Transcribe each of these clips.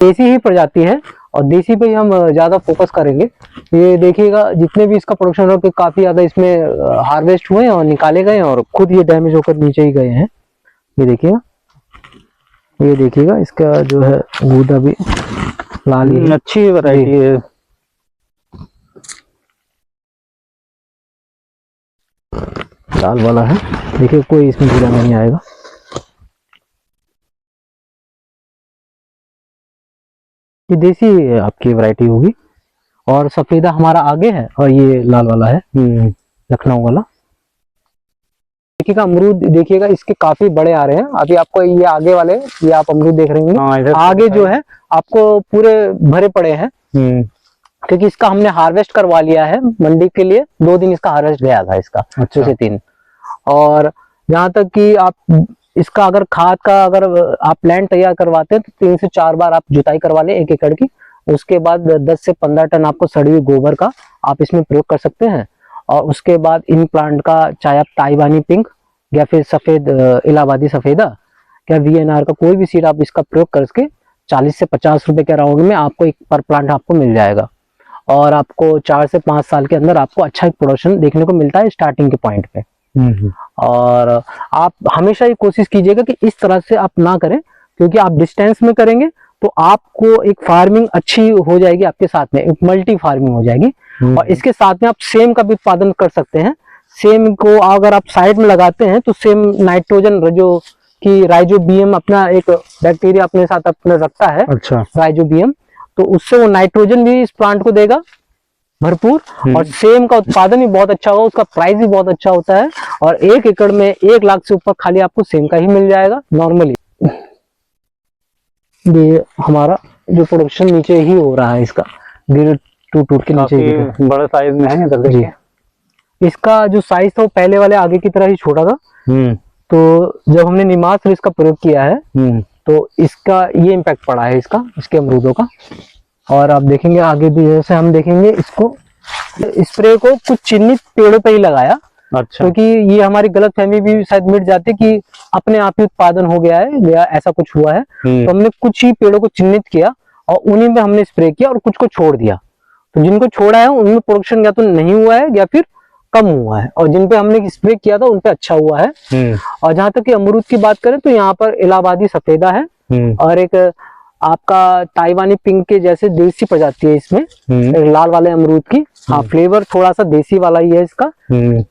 देसी ही प्रजाति है और देसी पे ही हम ज्यादा फोकस करेंगे। ये देखिएगा जितने भी इसका प्रोडक्शन हो कि काफी ज्यादा इसमें हार्वेस्ट हुए और निकाले गए और खुद ये डैमेज होकर नीचे ही गए हैं। ये देखिएगा इसका जो है गूदा भी लाल ही अच्छी वैरायटी है। लाल वाला है, देखिए कोई इसमें गूदा नहीं आएगा। ये देसी आपकी वैरायटी होगी और सफेदा हमारा आगे है और ये लाल वाला है लखनऊ वाला। देखिएगा अमरूद देखिएगा इसके काफी बड़े आ रहे हैं। अभी आपको ये आगे वाले ये आप अमरूद देख रहे होंगे, आगे जो है आपको पूरे भरे पड़े हैं क्योंकि इसका हमने हार्वेस्ट करवा लिया है मंडी के लिए। 2 दिन इसका हार्वेस्ट गया था इसका, 2 से 3। और जहाँ तक कि आप इसका अगर खाद का अगर आप लैंड तैयार करवाते हैं तो 3 से 4 बार आप जुताई करवा लें 1 एकड़ की। उसके बाद 10 से 15 टन आपको सड़ी हुई गोबर का आप इसमें प्रयोग कर सकते हैं। और उसके बाद इन प्लांट का चाहे आप ताइवानी पिंक या फिर सफेद इलाहाबादी सफेदा या VNR का कोई भी सीड आप इसका प्रयोग करके 40 से 50 रुपए के राउंड में आपको एक पर प्लांट आपको मिल जाएगा। और आपको 4 से 5 साल के अंदर आपको अच्छा एक प्रोडक्शन देखने को मिलता है स्टार्टिंग के पॉइंट पे। और आप हमेशा ये कोशिश कीजिएगा कि इस तरह से आप ना करें, क्योंकि आप डिस्टेंस में करेंगे तो आपको एक फार्मिंग अच्छी हो जाएगी, आपके साथ में एक मल्टी फार्मिंग हो जाएगी। और इसके साथ में आप सेम का भी उत्पादन कर सकते हैं। सेम को अगर आप साइड में लगाते हैं तो सेम नाइट्रोजन जो कि राइजोबियम अपना एक बैक्टीरिया अपने साथ अपने रखता है। अच्छा। राइजोबियम, तो उससे वो नाइट्रोजन भी इस प्लांट को देगा भरपूर और सेम का उत्पादन भी बहुत अच्छा होगा, उसका प्राइस भी बहुत अच्छा होता है। और 1 एकड़ में 1 लाख से ऊपर खाली आपको सेम का ही मिल जाएगा नॉर्मली। ये हमारा जो प्रोडक्शन नीचे ही हो रहा है इसका, गिर टूट के नीचे बड़ा साइज में है। इधर देखिए इसका जो साइज था वो पहले वाले आगे की तरह ही छोटा था। तो जब हमने निमास इसका प्रयोग किया है तो इसका ये इम्पैक्ट पड़ा है इसके अमरूदों का। और आप देखेंगे आगे भी जैसे हम देखेंगे इसको स्प्रे को कुछ चिन्हित पेड़ों पे ही लगाया। अच्छा। क्योंकि ये हमारी गलतफहमी भी शायद मिट जाती कि अपने आप ही उत्पादन हो गया है या ऐसा कुछ हुआ है। तो हमने कुछ ही पेड़ों को चिन्हित किया और उन्हीं में हमने स्प्रे किया और कुछ को छोड़ दिया। तो जिनको छोड़ा है उनमें प्रोडक्शन या तो नहीं हुआ है या फिर कम हुआ है, और जिन पे हमने स्प्रे किया था उन पे अच्छा हुआ है। और जहां तक कि अमरूद की बात करें तो यहाँ पर इलाहाबादी सफेदा है और एक आपका ताइवानी पिंक के जैसे देसी प्रजाति है इसमें, एक लाल वाले अमरूद की। हाँ, फ्लेवर थोड़ा सा देसी वाला ही है इसका,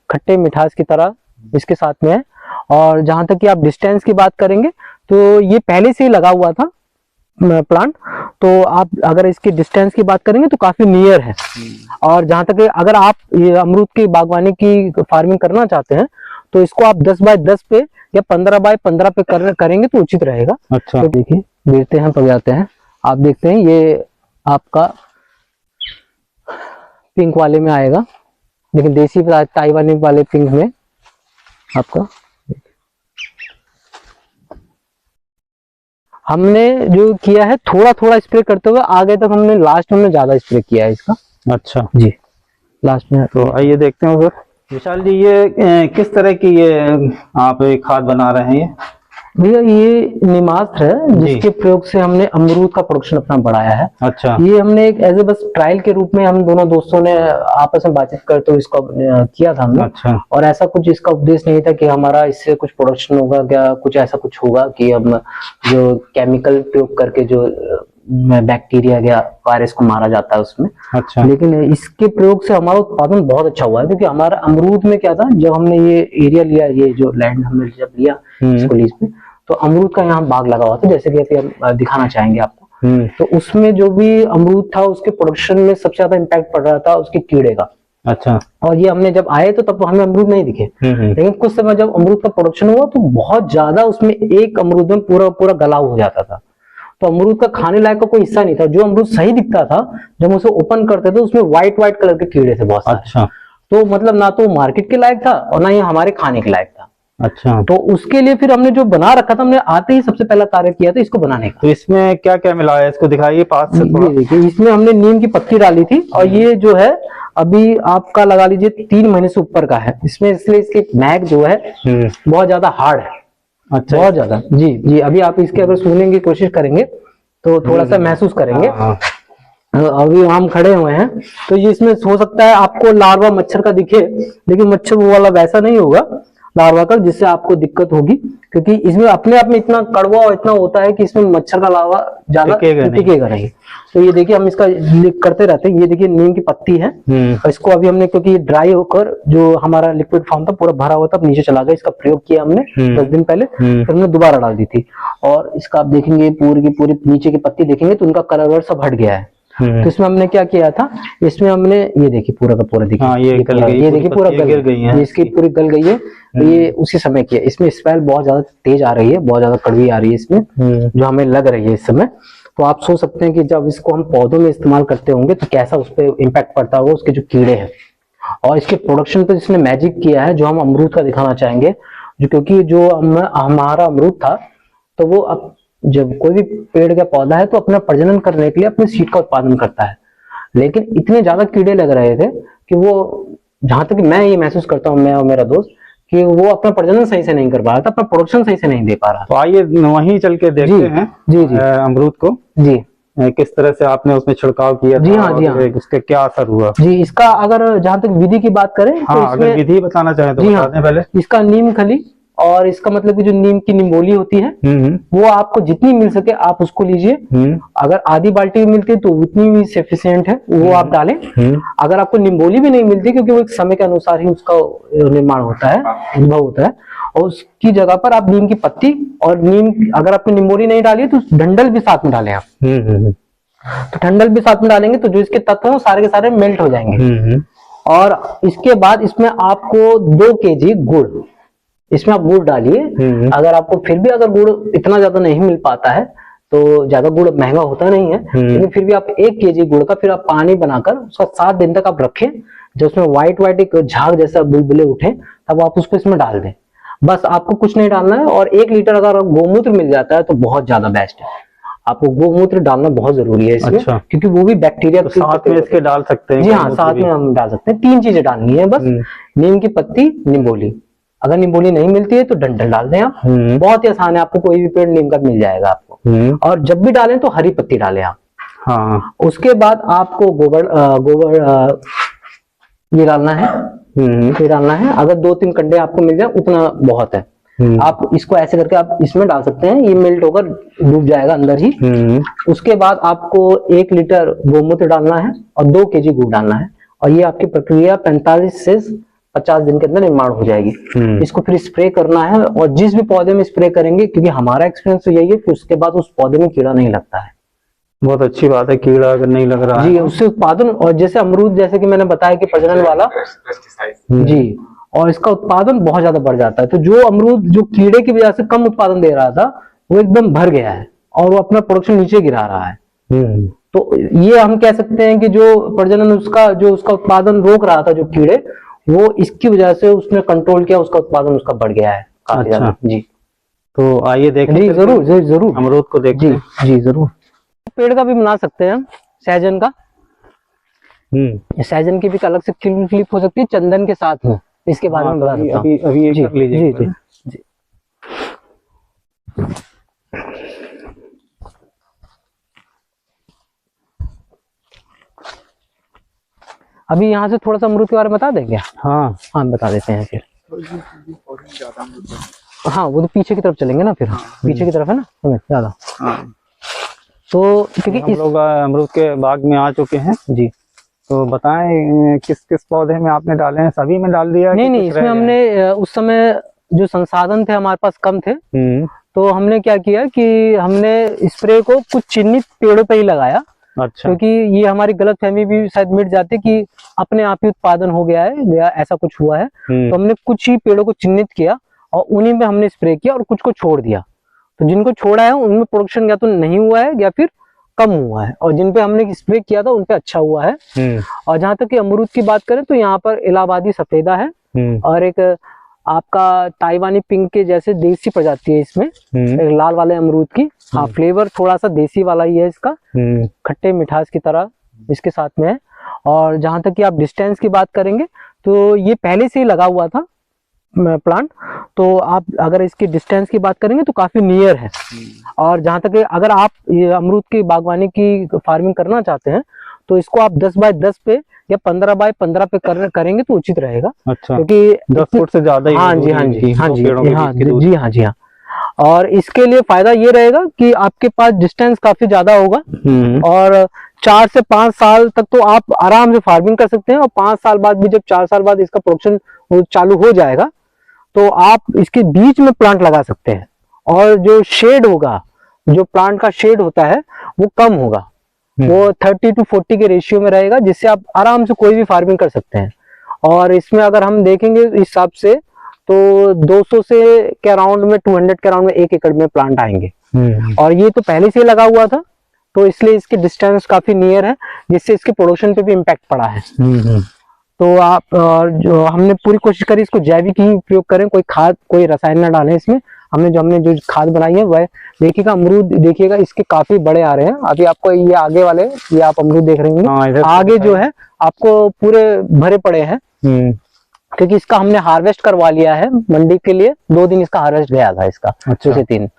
खट्टे मिठास की तरह इसके साथ में है। और जहां तक कि आप डिस्टेंस की बात करेंगे तो ये पहले से ही लगा हुआ था प्लांट, तो आप अगर इसकी डिस्टेंस की बात करेंगे तो काफी नियर है। और जहां तक अगर आप ये अमरूद की बागवानी की फार्मिंग करना चाहते हैं तो इसको आप 10 बाय 10 पे या 15 बाय 15 पे करेंगे तो उचित रहेगा। अच्छा। तो देखिए गिरते हैं पक जाते हैं। आप देखते हैं ये आपका पिंक वाले में आएगा, लेकिन देसी ताइवानी वाले पिंक में आपका हमने जो किया है थोड़ा थोड़ा स्प्रे करते हुए आगे तक हमने लास्ट में ज्यादा स्प्रे किया है इसका। अच्छा जी, लास्ट में। तो आइए देखते हैं फिर। विशाल जी ये किस तरह की ये आप खाद बना रहे हैं? भैया ये निमास्त्र है जिसके प्रयोग से हमने अमरूद का प्रोडक्शन अपना बढ़ाया है। अच्छा। ये हमने एक एज ए बस ट्रायल के रूप में हम दोनों दोस्तों ने आपस में बातचीत करते हुए इसको किया था हमने। अच्छा। और ऐसा कुछ इसका उद्देश्य नहीं था कि हमारा इससे कुछ प्रोडक्शन होगा क्या, कुछ ऐसा कुछ होगा कि हम जो केमिकल प्रयोग करके जो बैक्टीरिया या वायरस को मारा जाता है उसमें। अच्छा। लेकिन इसके प्रयोग से हमारा उत्पादन बहुत अच्छा हुआ है, क्योंकि हमारा अमरूद में क्या था, जब हमने ये एरिया लिया, ये जो लैंड हमने जब लिया इसको लीज पे, तो अमरूद का यहाँ बाग लगा हुआ था, जैसे कि हम दिखाना चाहेंगे आपको। तो उसमें जो भी अमरूद था उसके प्रोडक्शन में सबसे ज्यादा इम्पैक्ट पड़ रहा था उसके कीड़े का। अच्छा। और ये हमने जब आए तो तब हमें अमरूद नहीं दिखे, लेकिन कुछ समय जब अमरूद का प्रोडक्शन हुआ तो बहुत ज्यादा उसमें एक अमरूद में पूरा गलाव हो जाता था। तो अमरूद का खाने लायक का कोई हिस्सा नहीं था। जो अमरूद सही दिखता था जब उसे ओपन करते थे उसमें व्हाइट कलर के कीड़े थे बहुत सारे। अच्छा। तो मतलब ना तो मार्केट के लायक था और ना ही हमारे खाने के लायक था। अच्छा। तो उसके लिए फिर हमने जो बना रखा था, हमने आते ही सबसे पहला कार्य किया था इसको बनाने का। तो इसमें क्या क्या मिलाया है, इसको दिखाइए पास से थोड़ा। देखिए इसमें हमने नीम की पत्ती डाली थी और ये जो है अभी आपका लगा लीजिए 3 महीने से ऊपर का है इसमें, इसलिए इसकी महक जो है बहुत ज्यादा हार्ड है। अच्छा। बहुत ज्यादा। जी जी, अभी आप इसके अगर सूंघने की कोशिश करेंगे तो थोड़ा सा महसूस करेंगे। हाँ, अभी हम खड़े हुए हैं तो ये इसमें हो सकता है आपको लार्वा मच्छर का दिखे, लेकिन मच्छर वो वाला वैसा नहीं होगा लार्वा का, जिससे आपको दिक्कत होगी, क्योंकि इसमें अपने आप में इतना कड़वा और इतना होता है कि इसमें मच्छर का लार्वा ज्यादा टिकेगा नहीं। तो ये देखिए हम इसका करते रहते हैं। ये देखिए नीम की पत्ती है, और इसको अभी हमने, क्योंकि ड्राई होकर जो हमारा लिक्विड फॉर्म था पूरा भरा हुआ था, नीचे चला गया। इसका प्रयोग किया हमने 10 दिन पहले, फिर हमने दोबारा डाल दी थी, और इसका आप देखेंगे पूरी की पूरी नीचे की पत्ती देखेंगे तो उनका कलर सब हट गया है। तो इसमें हमने क्या किया था, इसमें हमने ये देखिए पूरा का पूरा देखिए, ये देखिए पूरा गल गई है, इसकी पूरी गल गई है। तो ये उसी समय किया। इसमें स्मेल बहुत ज्यादा तेज आ रही है, बहुत ज्यादा कड़वी आ रही है इसमें, जो हमें लग रही है इस समय। तो आप सोच सकते हैं कि जब इसको हम पौधों में इस्तेमाल करते होंगे तो कैसा उस पर इम्पैक्ट पड़ता होगा, उसके जो कीड़े हैं। और इसके प्रोडक्शन पे इसने मैजिक किया है, जो हम अमरूद का दिखाना चाहेंगे। जो क्योंकि जो हमारा अमरूद था, तो वो अब जब कोई भी पेड़ का पौधा है तो अपना प्रजनन करने के लिए अपने सीड का उत्पादन करता है, लेकिन इतने ज्यादा कीड़े लग रहे थे कि वो, जहां तक मैं ये महसूस करता हूँ, मैं और मेरा दोस्त, कि वो अपना प्रजनन सही से नहीं कर पा रहा था, अपना प्रोडक्शन सही से नहीं दे पा रहा। तो आइए वहीं चल के देखते हैं जी अमरूद को, जी किस तरह से आपने उसमें छिड़काव किया जी था, हाँ, जी हाँ, उसके क्या असर हुआ। जी। इसका अगर जहां तक विधि की बात करें तो अगर विधि बताना चाहें तो बता दें पहले। इसका नीम खली, और इसका मतलब कि जो नीम की निम्बोली होती है, वो आपको जितनी मिल सके आप उसको लीजिए। अगर आधी बाल्टी मिलती है तो उतनी भी सफिशिएंट है, वो आप डालें। अगर आपको निम्बोली भी नहीं मिलती, क्योंकि वो एक समय के अनुसार ही उसका निर्माण होता है, उद्भव होता है, और उसकी जगह पर आप नीम की पत्ती और नीम, अगर आपने निम्बोली नहीं डाली तो डंडल भी साथ में डालें आप। तो डंडल भी साथ में डालेंगे तो जो इसके तत्व हैं वो सारे के सारे मेल्ट हो जाएंगे। और इसके बाद इसमें आपको 2 kg गुड़, इसमें आप गुड़ डालिए। अगर आपको फिर भी अगर गुड़ इतना ज्यादा नहीं मिल पाता है, तो ज्यादा गुड़ महंगा होता नहीं है, लेकिन फिर भी आप 1 kg गुड़ का फिर आप पानी बनाकर उसका 7 दिन तक आप रखें। जब उसमें व्हाइट एक झाग जैसा बुलबुले उठे तब आप उसको इसमें डाल दें। बस आपको कुछ नहीं डालना है। और 1 लीटर अगर गोमूत्र मिल जाता है तो बहुत ज्यादा बेस्ट है। आपको गोमूत्र डालना बहुत जरूरी है इसमें। अच्छा। क्योंकि वो भी बैक्टीरिया तो साथ में इसके डाल सकते हैं। जी हाँ, साथ में हम डाल सकते हैं। 3 चीजें डालनी है बस, नीम की पत्ती, निम्बोली। अगर निम्बोली नहीं मिलती है तो डंठल डाल दें आप। बहुत ही आसान है, आपको कोई भी पेड़ नीम का मिल जाएगा आपको। और जब भी डालें तो हरी पत्ती डालें आप। हाँ। उसके बाद आपको गोबर ये डालना है, ये डालना है। अगर 2-3 कंडे आपको मिल जाए उतना बहुत है। आप इसको ऐसे करके आप इसमें डाल सकते हैं, ये मेल्ट होकर डूब जाएगा अंदर ही। उसके बाद आपको 1 लीटर गोमूत्र डालना है और 2 kg गुड़ डालना है, और ये आपकी प्रक्रिया 45 से 50 दिन के अंदर निर्माण हो जाएगी। इसको फिर स्प्रे करना है, और जिस भी पौधे में स्प्रे करेंगे, क्योंकि हमारा एक्सपीरियंस तो यही है कि उसके बाद उस पौधे में कीड़ा नहीं लगता है। बहुत अच्छी बात है, कीड़ा अगर नहीं लग रहा है जी, उससे उत्पादन, और जैसे अमरूद, जैसे कि मैंने बताया कि प्रजनन वाला जी, और इसका उत्पादन बहुत ज्यादा बढ़ जाता है। तो जो अमरूद जो कीड़े की वजह से कम उत्पादन दे रहा था, वो एकदम भर गया है और वो अपना प्रोडक्शन नीचे गिरा रहा है। तो ये हम कह सकते हैं कि जो प्रजनन जो उसका उत्पादन रोक रहा था, जो कीड़े, वो इसकी वजह से उसने कंट्रोल किया, उसका उत्पादन उसका बढ़ गया है काफी ज्यादा। जी, तो आइए देखें। जी जरूर जरूर, अमरूद को देखते हैं। जी जरूर। पेड़ का भी बना सकते हैं हम, सहजन का। सहजन की भी अलग से क्लिप हो सकती है चंदन के साथ में, इसके बारे में बता सकता हूं। अभी ये कर लीजिए। जी जी। अभी यहाँ से थोड़ा सा अमरूद के बारे में बता दें क्या? हाँ बता देते हैं फिर। हाँ, वो तो पीछे की तरफ चलेंगे ना, फिर पीछे की तरफ है ना ज्यादा। तो क्योंकि हम लोग अमरूद के बाग में आ चुके हैं जी। तो बताएं किस किस पौधे में आपने डाले हैं? सभी में डाल दिया? नहीं, इसमें हमने उस समय जो संसाधन थे हमारे पास कम थे, तो हमने क्या किया कि हमने स्प्रे को कुछ चिन्हित पेड़ों पे ही लगाया। अच्छा। क्योंकि ये हमारी गलतफहमी भी शायद मिट जाती कि अपने आप ही उत्पादन हो गया है या ऐसा कुछ हुआ है। तो हमने कुछ ही पेड़ों को चिन्हित किया और उन्हीं में हमने स्प्रे किया और कुछ को छोड़ दिया। तो जिनको छोड़ा है उनमें प्रोडक्शन या तो नहीं हुआ है या फिर कम हुआ है, और जिन पे हमने स्प्रे किया था उन पे अच्छा हुआ है। और जहां तक कि अमरूद की बात करें तो यहाँ पर इलाहाबादी सफेदा है और एक आपका ताइवानी पिंक के जैसे देसी प्रजाति है इसमें, एक लाल वाले अमरूद की। हाँ, फ्लेवर थोड़ा सा देसी वाला ही है इसका, खट्टे मिठास की तरह इसके साथ में है। और जहां तक कि आप डिस्टेंस की बात करेंगे तो ये पहले से ही लगा हुआ था प्लांट, तो आप अगर इसकी डिस्टेंस की बात करेंगे तो काफी नियर है। और जहाँ तक अगर आप ये अमरूद की बागवानी की फार्मिंग करना चाहते हैं तो इसको आप 10 बाय 10 पे या 15 बाय 15 पे करेंगे तो उचित रहेगा। अच्छा, क्योंकि 10 फुट से ज्यादा ही हाँ जी, दूरी हाँ है जी, इनकी, हाँ दो जी, पेड़ों के हाँ बीच की दूरी। जी, हाँ जी, हाँ। और इसके लिए फायदा ये रहेगा कि आपके पास डिस्टेंस काफी ज्यादा होगा और 4 से 5 साल तक तो आप आराम से फार्मिंग कर सकते हैं। और 5 साल बाद भी, जब 4 साल बाद इसका प्रोडक्शन चालू हो जाएगा तो आप इसके बीच में प्लांट लगा सकते हैं। और जो शेड होगा, जो प्लांट का शेड होता है वो कम होगा, वो 30 to 40 के रेशियो में रहेगा, जिससे आप आराम से कोई भी फार्मिंग कर सकते हैं। और इसमें अगर हम देखेंगे इस हिसाब से तो 200 से के अराउंड में, 200 के अराउंड में 1 एकड़ में प्लांट आएंगे। और ये तो पहले से लगा हुआ था तो इसलिए इसकी डिस्टेंस काफी नियर है, जिससे इसके प्रोडक्शन पे भी इम्पैक्ट पड़ा है। तो आप जो हमने पूरी कोशिश करी इसको जैविक ही उपयोग करें, कोई खाद, कोई रसायन ना डालें इसमें। हमने जो खाद बनाई है वह देखिएगा, अमरूद देखिएगा इसके काफी बड़े आ रहे हैं। अभी आपको ये आगे वाले, ये आप अमरूद देख रहे होंगे, आगे जो है आपको पूरे भरे पड़े हैं, क्योंकि इसका हमने हार्वेस्ट करवा लिया है मंडी के लिए। 2 दिन इसका हार्वेस्ट गया था इसका, 2 से 3।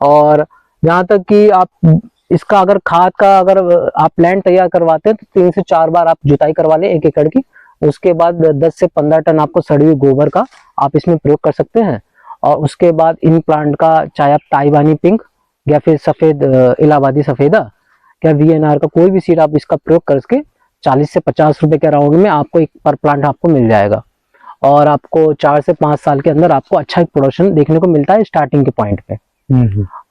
और जहाँ तक कि आप इसका अगर खाद का, अगर आप लैंड तैयार करवाते हैं तो 3 से 4 बार आप जुताई करवा लें 1 एकड़ की। उसके बाद 10 से 15 टन आपको सड़ी हुई गोबर का आप इसमें प्रयोग कर सकते हैं। और उसके बाद इन प्लांट का, चाहे आप ताइवानी पिंक या फिर सफेद इलाहाबादी सफेदा या VNR का कोई भी सीड आप इसका प्रयोग करके 40 से 50 रुपए के अराउंड में आपको एक पर प्लांट आपको मिल जाएगा। और आपको 4 से 5 साल के अंदर आपको अच्छा एक प्रोडक्शन देखने को मिलता है स्टार्टिंग के पॉइंट पे।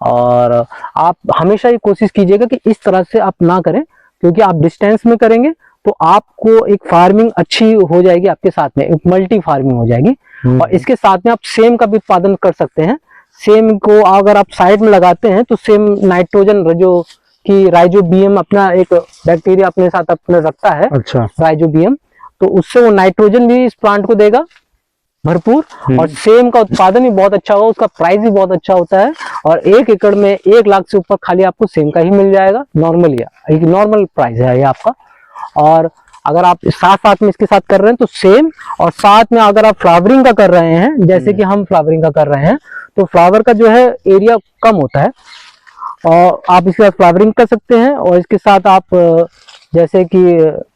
और आप हमेशा ये कोशिश कीजिएगा कि इस तरह से आप ना करें, क्योंकि आप डिस्टेंस में करेंगे तो आपको एक फार्मिंग अच्छी हो जाएगी, आपके साथ में एक मल्टी फार्मिंग हो जाएगी। और इसके साथ में आप सेम का भी उत्पादन कर सकते हैं। सेम को अगर आप साइड में लगाते हैं तो सेम नाइट्रोजन जो कि राइजोबियम अपना एक बैक्टीरिया अपने साथ अपने रखता है, अच्छा, राइजोबियम, तो उससे वो नाइट्रोजन भी इस प्लांट को देगा भरपूर। और सेम का उत्पादन भी बहुत अच्छा होगा, उसका प्राइस भी बहुत अच्छा होता है। और 1 एकड़ में 1 लाख से ऊपर खाली आपको सेम का ही मिल जाएगा, नॉर्मल, या एक नॉर्मल प्राइस है ये आपका। और अगर आप साथ साथ में इसके साथ कर रहे हैं तो सेम, और साथ में अगर आप फ्लावरिंग का कर रहे हैं, जैसे कि हम फ्लावरिंग का कर रहे हैं, तो फ्लावर का जो है एरिया कम होता है और आप इसके साथ फ्लावरिंग कर सकते हैं। और इसके साथ आप जैसे कि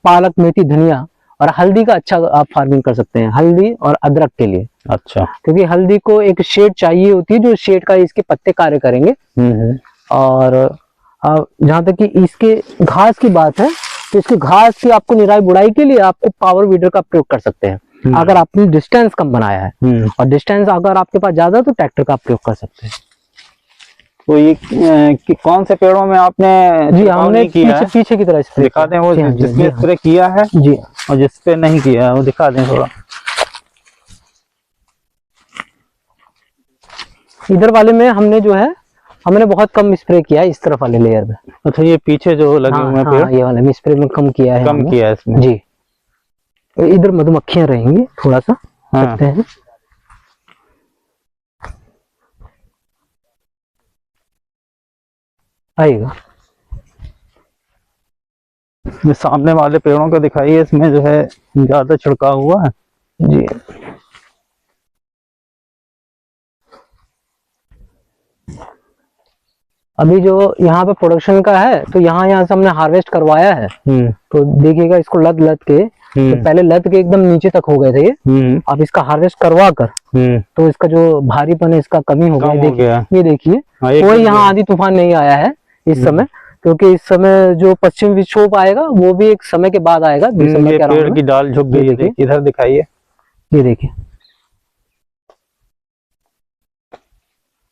पालक, मेथी, धनिया और हल्दी का अच्छा आप फार्मिंग कर सकते हैं, हल्दी और अदरक के लिए। अच्छा, क्योंकि हल्दी को एक शेड चाहिए होती है, जो शेड का इसके पत्ते कार्य करेंगे। और जहां तक कि इसके घास की बात है तो इसकी घास की आपको निराई बुड़ाई के लिए आपको पावर वीडर का प्रयोग कर सकते हैं, अगर आपने डिस्टेंस कम बनाया है। और डिस्टेंस अगर आपके पास ज्यादा तो ट्रैक्टर का प्रयोग कर सकते हैं। तो ये कि कौन से पेड़ों में आपने जी, हमने किया पीछे की तरह स्प्रे दिखा दें, वो जिसमें स्प्रे किया है जी, और जिस पे नहीं किया है वो दिखा दें थोड़ा। इधर वाले में हमने बहुत कम स्प्रे किया है, इस तरफ वाले लेयर में। अच्छा, ये पीछे जो लगे हुए पेड़, हाँ, ये वाले में स्प्रे में कम किया है, कम किया है इसमें जी। इधर मधुमक्खियां रहेंगी, थोड़ा सा रखते हैं। आएगा ये सामने वाले पेड़ों को दिखाइए, इसमें जो है ज्यादा छिड़काव हुआ है जी। अभी जो यहाँ पे प्रोडक्शन का है तो यहाँ से हमने हार्वेस्ट करवाया है। तो देखिएगा इसको लद के, तो पहले लद के एकदम नीचे तक हो गए थे ये। अब इसका हार्वेस्ट करवा कर तो इसका जो भारीपन है इसका कमी हो गया। ये देखिए, कोई यहाँ आंधी तूफान नहीं आया है इस समय, क्योंकि इस समय जो पश्चिम विक्षोभ आएगा वो भी एक समय के बाद आएगा। ये पेड़ की डाल झुक गई है, इधर दिखाइए, ये देखिए,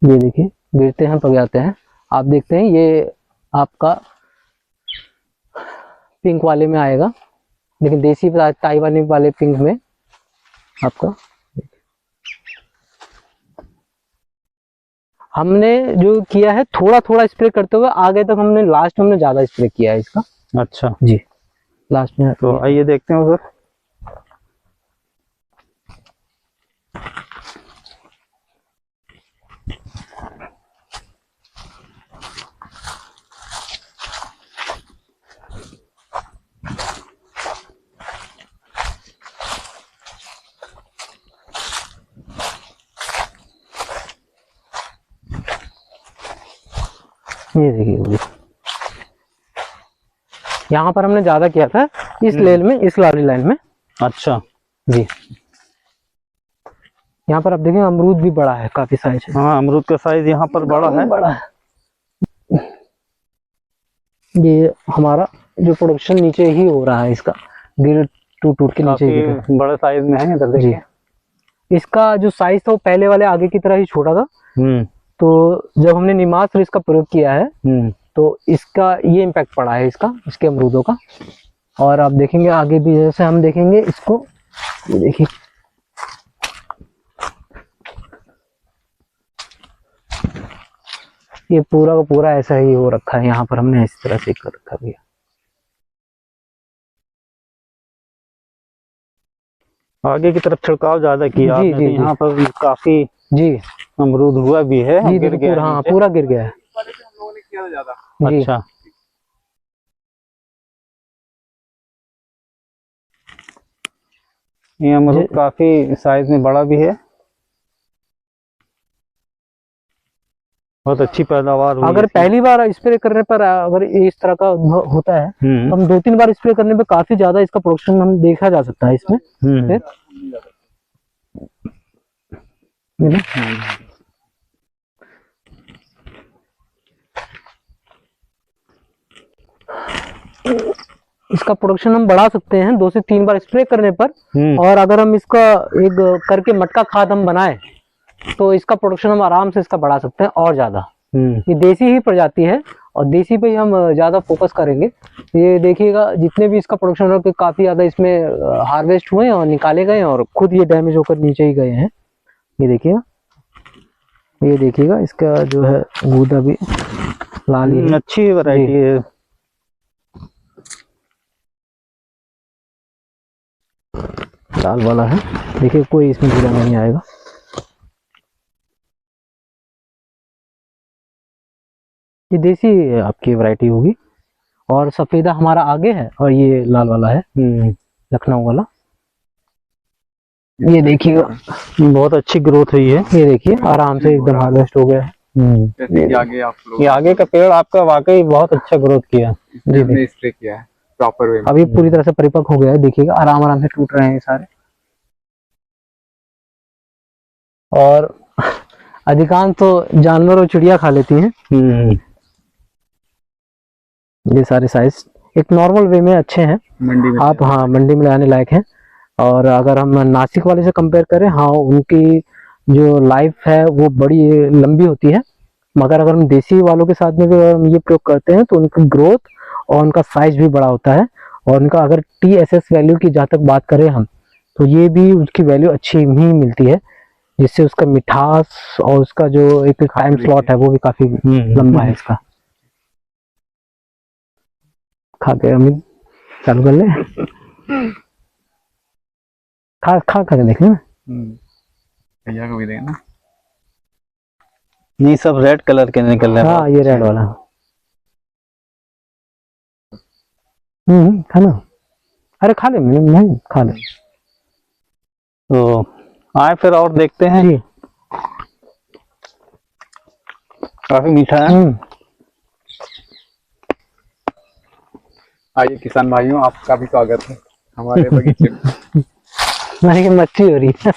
ये देखिए, गिरते हैं पक जाते हैं। आप देखते हैं ये आपका पिंक वाले में आएगा, लेकिन देसी ताइवानी वाले पिंक में आपका। हमने जो किया है थोड़ा थोड़ा स्प्रे करते हुए आगे तक, हमने लास्ट में हमने ज्यादा स्प्रे किया है इसका। अच्छा जी, लास्ट में। तो आइए देखते हैं उधर। ये देखिए ये। यहाँ पर हमने ज्यादा किया था इस लेन में, इस लारी लाइन में। अच्छा जी, यहाँ पर आप देखें अमरूद भी बड़ा है, काफी साइज है। हाँ, अमरूद का साइज यहाँ पर बड़ा है। बड़ा है। ये हमारा जो प्रोडक्शन नीचे ही हो रहा है, इसका गिर टूट टूट के नीचे ही गिर रहा काफी बड़े साइज में है इधर है। जी, देखिए। इसका जो साइज था वो पहले वाले आगे की तरह ही छोटा था। तो जब हमने निमास इसका प्रयोग किया है तो इसका ये इम्पैक्ट पड़ा है इसका, इसके अमरूदों का। और आप देखेंगे आगे भी जैसे हम देखेंगे इसको, ये देखिए ये पूरा का पूरा ऐसा ही हो रखा है। यहाँ पर हमने इस तरह से कर रखा है। आगे की तरफ छिड़काव ज्यादा किया जी, आपने, जी, तो यहाँ पर काफी जी अमरूद हुआ भी है। जी, गिर गया हाँ नीचे। पूरा गिर गया है। जी, अच्छा, ये अमरूद काफी साइज में बड़ा भी है। बहुत अच्छी पैदावार हुई अगर इसकी। पहली बार स्प्रे करने पर अगर इस तरह का होता है तो हम 2-3 बार स्प्रे करने पे काफी ज्यादा इसका प्रोडक्शन हम देखा जा सकता है इसमें। फिर इसका प्रोडक्शन हम बढ़ा सकते हैं 2 से 3 बार स्प्रे करने पर। और अगर हम इसका एक करके मटका खाद हम बनाए तो इसका प्रोडक्शन हम आराम से इसका बढ़ा सकते हैं और ज्यादा। ये देसी ही प्रजाति है और देसी पे ही हम ज्यादा फोकस करेंगे। ये देखिएगा जितने भी इसका प्रोडक्शन हो काफी ज्यादा इसमें हार्वेस्ट हुए और निकाले गए और खुद ये डैमेज होकर नीचे ही गए हैं। ये देखिएगा, ये देखिएगा इसका जो है गूदा भी लाल ही है। अच्छी वैरायटी है। लाल वाला है, देखिए कोई इसमें कीड़ा नहीं आएगा। ये देसी आपकी वैरायटी होगी और सफेदा हमारा आगे है और ये लाल वाला है, लखनऊ वाला। ये देखिएगा बहुत अच्छी ग्रोथ हुई है। ये देखिए आराम से एकदम हार्वेस्ट हो गया है। जैसे कि आगे आप लोग ये आगे का पेड़ आपका वाकई बहुत अच्छा ग्रोथ किया। ने स्प्रे किया है प्रॉपर वे में। अभी पूरी तरह से परिपक्व हो गया है, देखिएगा आराम आराम से टूट रहे हैं सारे। और अधिकांश तो जानवर और चिड़िया खा लेती हैं। ये सारे साइज एक नॉर्मल वे में अच्छे हैं। मंडी में आप हाँ मंडी में लाने लायक हैं। और अगर हम नासिक वाले से कंपेयर करें, हाँ उनकी जो लाइफ है वो बड़ी लंबी होती है। मगर अगर हम देसी वालों के साथ में भी अगर हम ये प्रयोग करते हैं तो उनकी ग्रोथ और उनका साइज भी बड़ा होता है। और उनका अगर TSS वैल्यू की जहाँ तक बात करें हम, तो ये भी उसकी वैल्यू अच्छी ही मिलती है, जिससे उसका मिठास और उसका जो एक टाइम स्लॉट है वो भी काफी लंबा है इसका। खा के अमित चालू कर ले, खा खा के देख लेना। भैया को भी देना। नहीं, सब रेड कलर के निकल रहे हैं। हाँ ये रेड वाला। खाना, अरे खा ले, नहीं खा ले। तो आए फिर और देखते हैं। जी काफी मीठा है। आइए किसान भाइयों, आपका भी स्वागत है हमारे बगीचे में। मच्छी हो रही है।